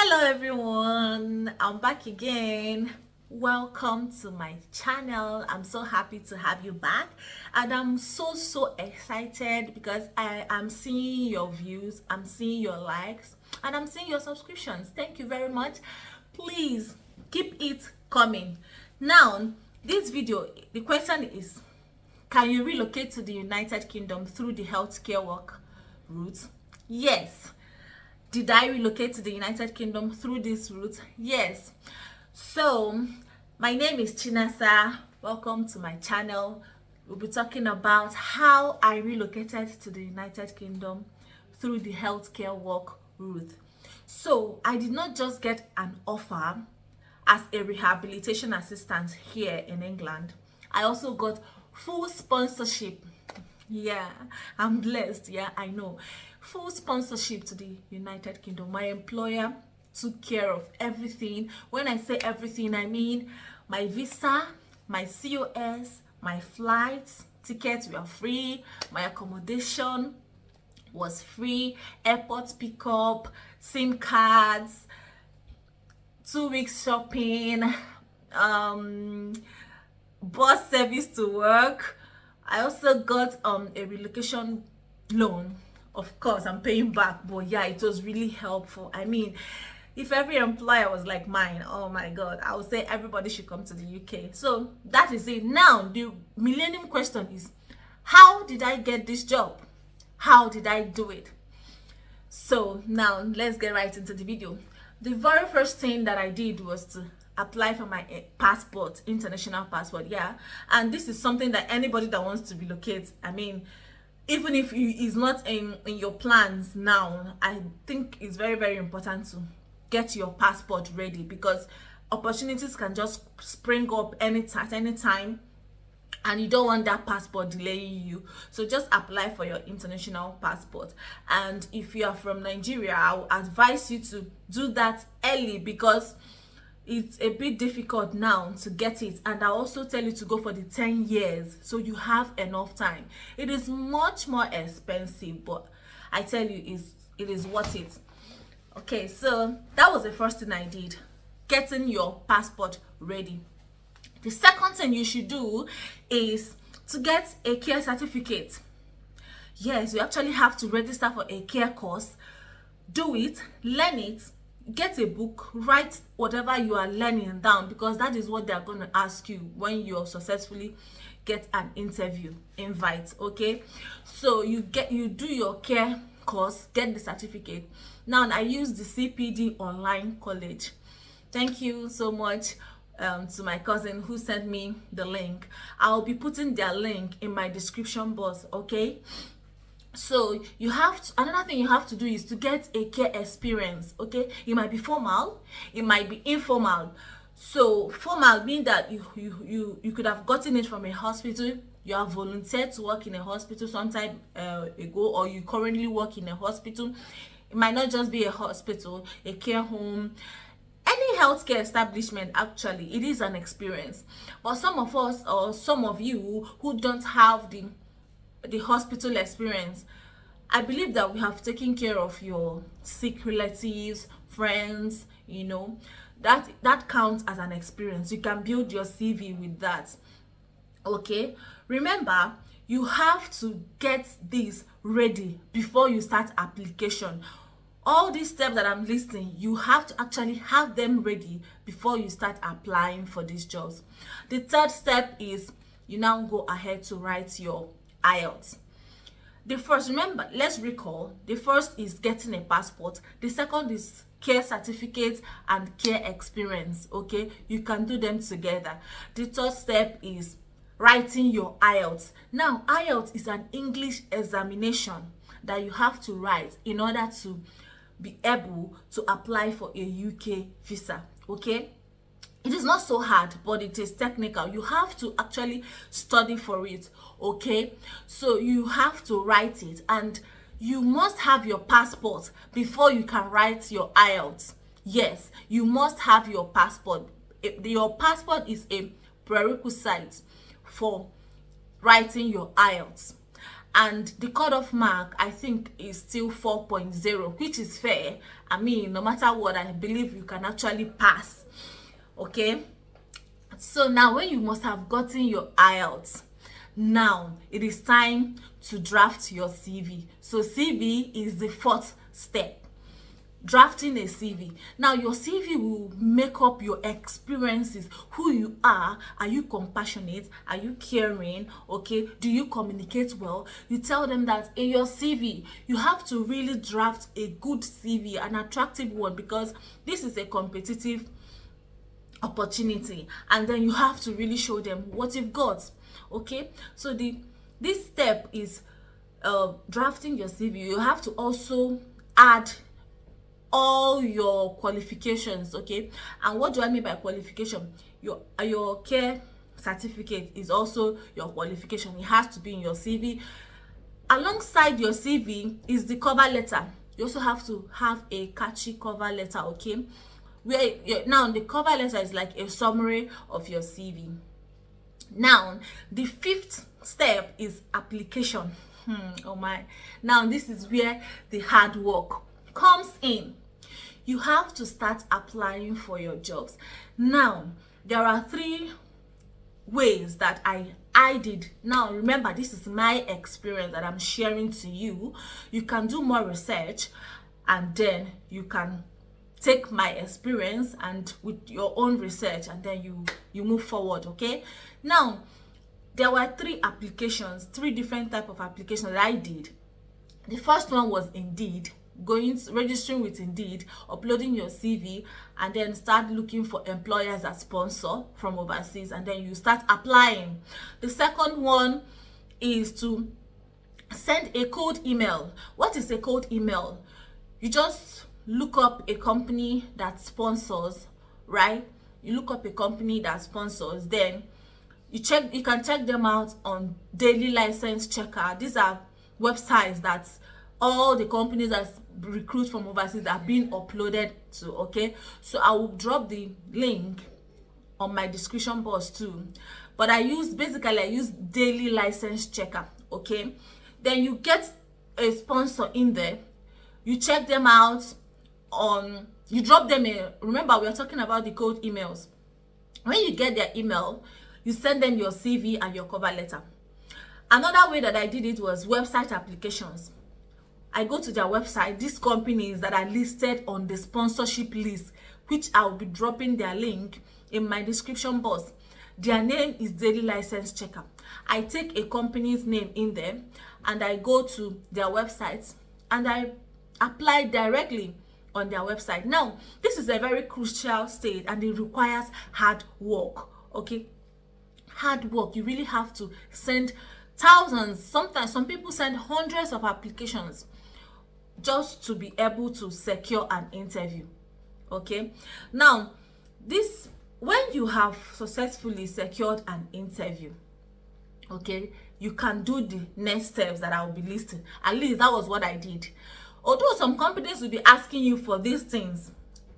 Hello everyone, I'm back again. Welcome to my channel. I'm so happy to have you back, and I'm so excited because I am seeing your views, I'm seeing your likes, and I'm seeing your subscriptions. Thank you very much. Please keep it coming. Now, this video, the question is, can you relocate to the United Kingdom through the healthcare work route? Yes. Did I relocate to the United Kingdom through this route? Yes. So, my name is Chinasa. Welcome to my channel. We'll be talking about how I relocated to the United Kingdom through the healthcare work route. So, I did not just get an offer as a rehabilitation assistant here in England. I also got full sponsorship. Yeah, I'm blessed. Yeah, I know. Full sponsorship to the United Kingdom. My employer took care of everything. When I say everything, I mean my visa, my COS, my flights, tickets were free, my accommodation was free, airport pickup, SIM cards, 2 weeks shopping, bus service to work. I also got a relocation loan. Of course, I'm paying back, but yeah, it was really helpful. I mean, if every employer was like mine, oh my God, I would say everybody should come to the UK. So that is it. Now, the millennium question is, how did I get this job? How did I do it? So now let's get right into the video. The very first thing that I did was to apply for my passport, international passport. Yeah, and this is something that anybody that wants to relocate, I mean, even if it's not in your plans now, I think it's very important to get your passport ready, because opportunities can just spring up at any time, and you don't want that passport delaying you. So just apply for your international passport. And if you are from Nigeria, I will advise you to do that early, because it's a bit difficult now to get it. And I also tell you to go for the 10 years, so you have enough time. It is much more expensive, but I tell you, it is worth it. Okay, so that was the first thing I did, getting your passport ready. The second thing you should do is to get a care certificate. Yes, you actually have to register for a care course. Do it, learn it, get a book, write whatever you are learning down, because that is what they are going to ask you when you successfully get an interview invite. Okay, so you do your care course, get the certificate. Now I use the CPD online college. Thank you so much to my cousin who sent me the link. I'll be putting their link in my description box. Okay, so you have to, another thing you have to do is to get a care experience. Okay, it might be formal, it might be informal. So formal means that you could have gotten it from a hospital, you have volunteered to work in a hospital some time ago, or you currently work in a hospital. It might not just be a hospital, a care home, any healthcare establishment. Actually, it is an experience. But some of us, or some of you who don't have the hospital experience, I believe that we have taken care of your sick relatives, friends, you know, that counts as an experience. You can build your CV with that. Okay, remember, you have to get this ready before you start application. All these steps that I'm listing, you have to actually have them ready before you start applying for these jobs. The third step is you now go ahead to write your IELTS. The first, remember, let's recall, the first is getting a passport. The second is care certificate and care experience. Okay, you can do them together. The third step is writing your IELTS. Now, IELTS is an English examination that you have to write in order to be able to apply for a UK visa. Okay, it is not so hard, but it is technical. You have to actually study for it. Okay, so you have to write it, and you must have your passport before you can write your IELTS. Yes, you must have your passport. Your passport is a prerequisite for writing your IELTS. and the cutoff mark I think is still 4.0, which is fair. I mean, no matter what, I believe you can actually pass. Okay, so now when you must have gotten your IELTS, now it is time to draft your CV. So CV is the fourth step, drafting a CV. Now your CV will make up your experiences, who you are you compassionate, are you caring, okay, do you communicate well. You tell them that in your CV you have to really draft a good CV, an attractive one, because this is a competitive opportunity, and then you have to really show them what you've got. Okay, so this step is drafting your CV. You have to also add all your qualifications. Okay, and what do I mean by qualification? Your care certificate is also your qualification. It has to be in your CV. Alongside your CV is the cover letter. You also have to have a catchy cover letter, okay, where now the cover letter is like a summary of your CV. Now the fifth step is application. Oh my, now this is where the hard work comes in. You have to start applying for your jobs. Now there are 3 ways that I did. Now remember, this is my experience that I'm sharing to you. You can do more research, and then you can take my experience and with your own research, and then you move forward. Okay, now there were 3 applications, 3 different type of applications that I did. The first one was Indeed. Registering with Indeed, uploading your CV, and then start looking for employers that sponsor from overseas, and then you start applying. The second one is to send a cold email. What is a cold email? You just look up a company that sponsors, right? You look up a company that sponsors, then you can check them out on Daily License Checker. These are websites that all the companies that recruit from overseas are being uploaded to. Okay, so I will drop the link on my description box too, but I use Daily License Checker. Okay, then you get a sponsor in there, you check them out you drop them a, remember we are talking about the cold emails. When you get their email, you send them your CV and your cover letter. Another way that I did it was website applications. I go to their website, these companies that are listed on the sponsorship list, which I'll be dropping their link in my description box. Their name is Daily License Checker. I take a company's name in there, and I go to their websites and I apply directly on their website. Now this is a very crucial stage, and it requires hard work. Okay, hard work. You really have to send thousands, sometimes some people send hundreds of applications just to be able to secure an interview. Okay, now when you have successfully secured an interview, okay, you can do the next steps that I will be listing. At least that was what I did. Although some companies will be asking you for these things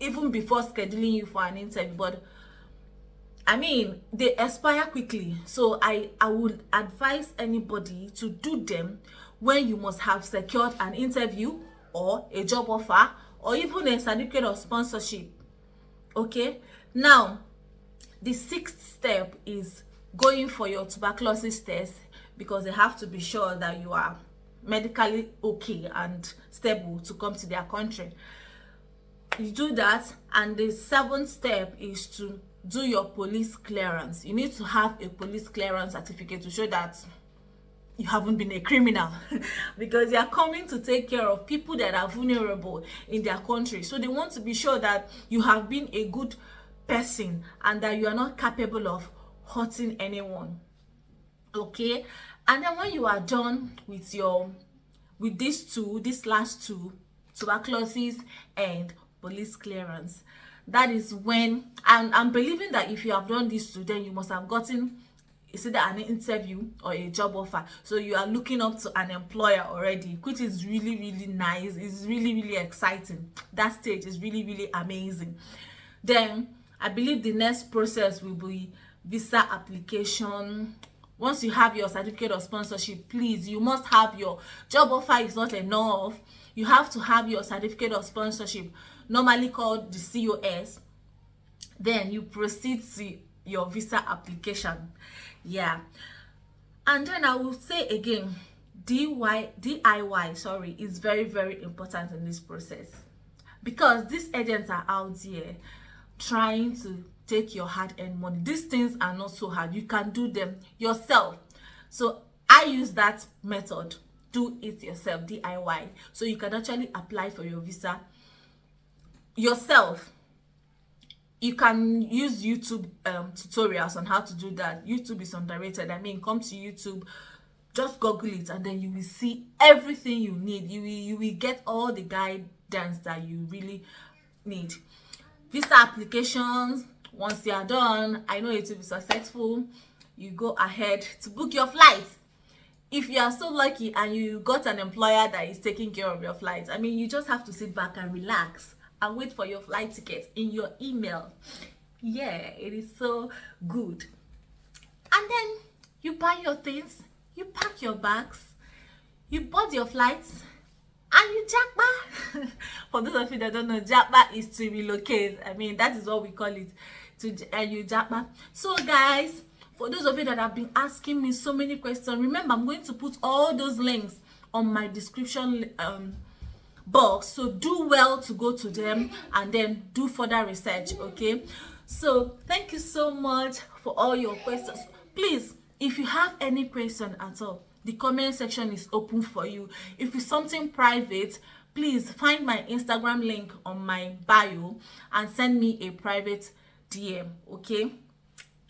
even before scheduling you for an interview, but I mean, they expire quickly. So I would advise anybody to do them when you must have secured an interview or a job offer or even a certificate of sponsorship. Okay, now the 6th step is going for your tuberculosis test, because they have to be sure that you are medically okay and stable to come to their country. You do that, and the 7th step is to do your police clearance. You need to have a police clearance certificate to show that you haven't been a criminal because they are coming to take care of people that are vulnerable in their country. So they want to be sure that you have been a good person and that you are not capable of hurting anyone. Okay, and then when you are done with these last 2, tuberculosis and police clearance, that is when I'm believing that if you have done these 2, then you must have gotten either an interview or a job offer. So you are looking up to an employer already, which is really, really nice. It's really, really exciting. That stage is really, really amazing. Then I believe the next process will be visa application. once you have your certificate of sponsorship, please, you must have your job offer. Is not enough. You have to have your certificate of sponsorship, normally called the COS. Then you proceed to your visa application. Yeah. And then I will say again, DIY, sorry, is very, very important in this process, because these agents are out here trying to take your hard-earned money. These things are not so hard. You can do them yourself. So I use that method. Do it yourself, DIY. So you can actually apply for your visa yourself. You can use YouTube tutorials on how to do that. YouTube is underrated. I mean, come to YouTube, just Google it, and then you will see everything you need. You will get all the guidance that you really need. Visa applications, once you are done, I know it will be successful. You go ahead to book your flight. If you are so lucky and you got an employer that is taking care of your flights, I mean, you just have to sit back and relax and wait for your flight ticket in your email. Yeah, it is so good. And then you buy your things, you pack your bags, you board your flights, and you jackpot. For those of you that don't know, jackpot is to relocate. I mean, that is what we call it, you jackpot. So guys, for those of you that have been asking me so many questions, remember, I'm going to put all those links on my description box, so do well to go to them and then do further research. Okay, so thank you so much for all your questions. Please, if you have any question at all, the comment section is open for you. If it's something private, please find my Instagram link on my bio and send me a private DM. Okay,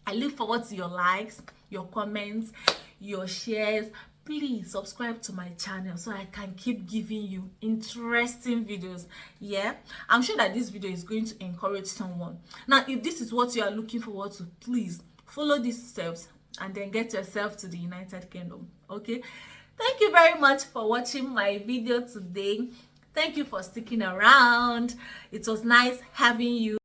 I look forward to your likes, your comments, your shares. Please subscribe to my channel so I can keep giving you interesting videos. Yeah, I'm sure that this video is going to encourage someone. Now, if this is what you are looking forward to, please follow these steps and then get yourself to the United Kingdom. Okay, thank you very much for watching my video today. Thank you for sticking around. It was nice having you.